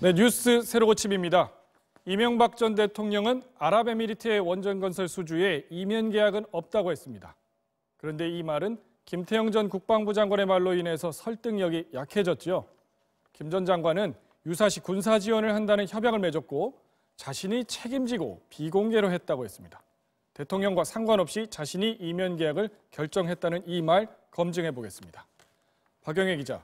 네, 뉴스 새로 고침입니다. 이명박 전 대통령은 아랍에미리트의 원전건설 수주에 이면 계약은 없다고 했습니다. 그런데 이 말은 김태형 전 국방부 장관의 말로 인해서 설득력이 약해졌죠. 김 전 장관은 유사시 군사 지원을 한다는 협약을 맺었고 자신이 책임지고 비공개로 했다고 했습니다. 대통령과 상관없이 자신이 이면 계약을 결정했다는 이 말 검증해 보겠습니다. 박영애 기자.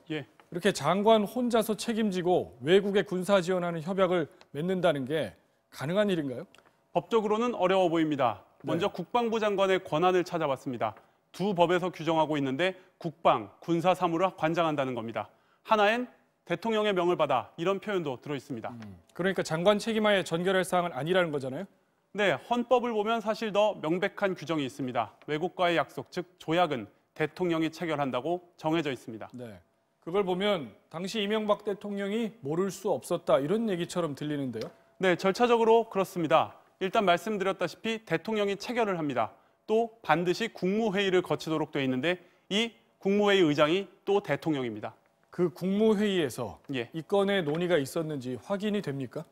이렇게 장관 혼자서 책임지고 외국에 군사 지원하는 협약을 맺는다는 게 가능한 일인가요? 법적으로는 어려워 보입니다. 먼저 국방부 장관의 권한을 찾아봤습니다. 두 법에서 규정하고 있는데 국방, 군사 사무를 관장한다는 겁니다. 하나엔 대통령의 명을 받아 이런 표현도 들어 있습니다. 그러니까 장관 책임하에 전결할 사항은 아니라는 거잖아요? 네, 헌법을 보면 사실 더 명백한 규정이 있습니다. 외국과의 약속, 즉 조약은 대통령이 체결한다고 정해져 있습니다. 네. 그걸 보면 당시 이명박 대통령이 모를 수 없었다 이런 얘기처럼 들리는데요. 네, 절차적으로 그렇습니다. 일단 말씀드렸다시피 대통령이 체결을 합니다. 또 반드시 국무회의를 거치도록 되어 있는데 이 국무회의 의장이 또 대통령입니다. 그 국무회의에서 이 건의 논의가 있었는지 확인이 됩니까?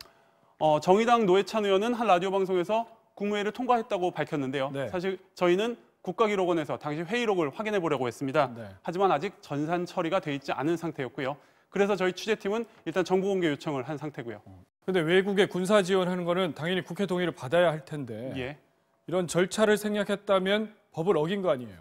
정의당 노회찬 의원은 한 라디오 방송에서 국무회의를 통과했다고 밝혔는데요. 사실 저희는 국가기록원에서 당시 회의록을 확인해 보려고 했습니다. 하지만 아직 전산 처리가 돼 있지 않은 상태였고요. 그래서 저희 취재팀은 일단 정보 공개 요청을 한 상태고요. 그런데 외국에 군사 지원하는 거는 당연히 국회 동의를 받아야 할 텐데 이런 절차를 생략했다면 법을 어긴 거 아니에요?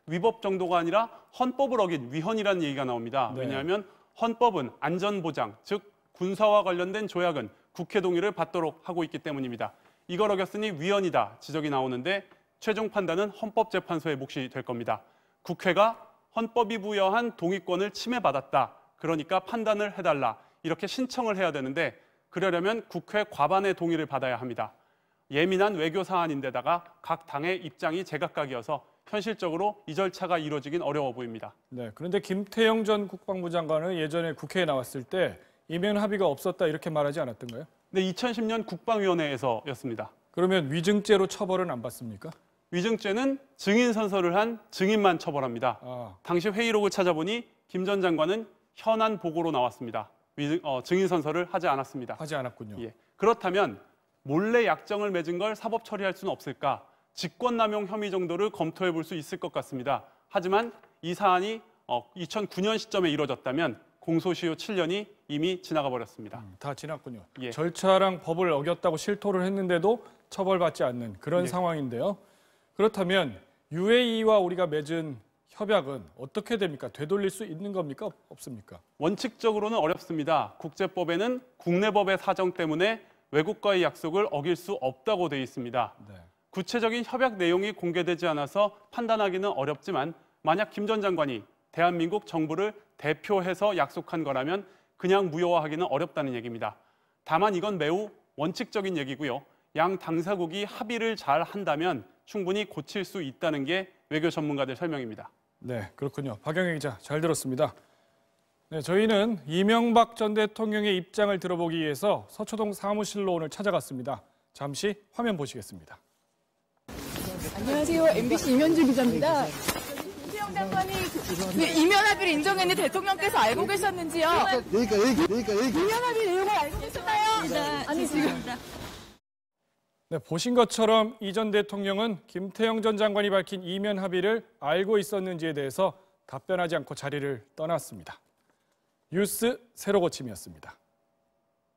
위법 정도가 아니라 헌법을 어긴 위헌이라는 얘기가 나옵니다. 왜냐하면 헌법은 안전보장, 즉 군사와 관련된 조약은 국회 동의를 받도록 하고 있기 때문입니다. 이걸 어겼으니 위헌이다 지적이 나오는데 최종 판단은 헌법재판소의 몫이 될 겁니다. 국회가 헌법이 부여한 동의권을 침해받았다. 그러니까 판단을 해달라. 이렇게 신청을 해야 되는데 그러려면 국회 과반의 동의를 받아야 합니다. 예민한 외교 사안인데다가 각 당의 입장이 제각각이어서 현실적으로 이 절차가 이루어지긴 어려워 보입니다. 네, 그런데 김태형 전 국방부 장관은 예전에 국회에 나왔을 때 이면 합의가 없었다 이렇게 말하지 않았던가요? 네, 2010년 국방위원회에서였습니다. 그러면 위증죄로 처벌은 안 받습니까? 위증죄는 증인 선서를 한 증인만 처벌합니다. 당시 회의록을 찾아보니 김 전 장관은 현안 보고로 나왔습니다. 증인 선서를 하지 않았습니다. 하지 않았군요. 그렇다면 몰래 약정을 맺은 걸 사법 처리할 수는 없을까? 직권남용 혐의 정도를 검토해 볼 수 있을 것 같습니다. 하지만 이 사안이 2009년 시점에 이뤄졌다면 공소시효 7년이 이미 지나가 버렸습니다. 다 지났군요. 절차랑 법을 어겼다고 실토를 했는데도 처벌받지 않는 그런 상황인데요. 그렇다면 UAE와 우리가 맺은 협약은 어떻게 됩니까? 되돌릴 수 있는 겁니까? 없습니까? 원칙적으로는 어렵습니다. 국제법에는 국내법의 사정 때문에 외국과의 약속을 어길 수 없다고 되어 있습니다. 구체적인 협약 내용이 공개되지 않아서 판단하기는 어렵지만 만약 김 전 장관이 대한민국 정부를 대표해서 약속한 거라면 그냥 무효화하기는 어렵다는 얘기입니다. 다만 이건 매우 원칙적인 얘기고요. 양 당사국이 합의를 잘 한다면 충분히 고칠 수 있다는 게 외교 전문가들 설명입니다. 네, 그렇군요. 박영애 기자, 잘 들었습니다. 네, 저희는 이명박 전 대통령의 입장을 들어보기 위해서 서초동 사무실로 오늘 찾아갔습니다. 잠시 화면 보시겠습니다. 안녕하세요. MBC 임현주 기자입니다. 김태형 장관이 이면 합의를 인정했는데 대통령께서 알고 계셨는지요? 이면 합의 내용을 알고 계셨나요? 아니 지금. 네, 보신 것처럼 이 전 대통령은 김태형 전 장관이 밝힌 이면 합의를 알고 있었는지에 대해서 답변하지 않고 자리를 떠났습니다. 뉴스 새로 고침이었습니다.